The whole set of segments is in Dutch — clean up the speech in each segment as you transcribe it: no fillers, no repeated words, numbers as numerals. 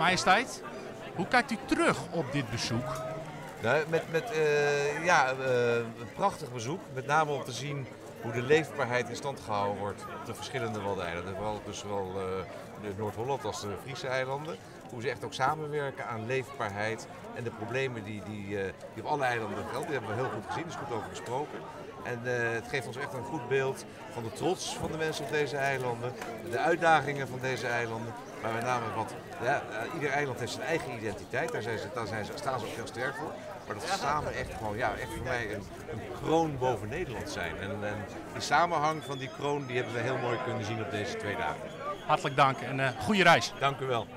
Majesteit, hoe kijkt u terug op dit bezoek? Nou, een prachtig bezoek. Met name om te zien hoe de leefbaarheid in stand gehouden wordt op de verschillende Waddeneilanden. Vooral dus zowel Noord-Holland als de Friese eilanden. Hoe ze echt ook samenwerken aan leefbaarheid en de problemen die op alle eilanden gelden. Die hebben we heel goed gezien, er is goed over gesproken. En het geeft ons echt een goed beeld van de trots van de mensen op deze eilanden, de uitdagingen van deze eilanden. Maar met name ieder eiland heeft zijn eigen identiteit, daar staan ze ook heel sterk voor. Maar dat we samen echt gewoon, echt voor mij een kroon boven Nederland zijn. En die samenhang van die kroon, die hebben we heel mooi kunnen zien op deze 2 dagen. Hartelijk dank en goede reis. Dank u wel.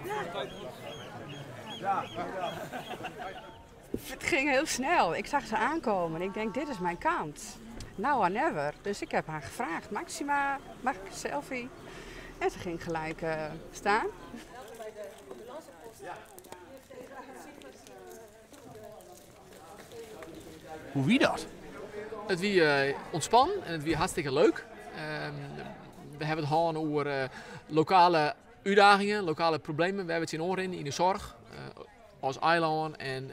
Het ging heel snel. Ik zag ze aankomen. Ik denk, dit is mijn kans. Now or never. Dus ik heb haar gevraagd, Maxima, mag ik een selfie? En ze ging gelijk staan. Hoe wie dat? Het wie ontspannen en het wie hartstikke leuk. We hebben het gehad over lokale uitdagingen, lokale problemen. We hebben het zien oren in de zorg, als eiland en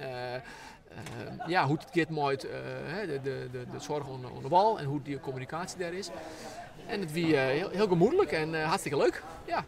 hoe het gaat met de zorg aan de wal en hoe die communicatie daar is. En het wie heel gemoedelijk en hartstikke leuk. Ja.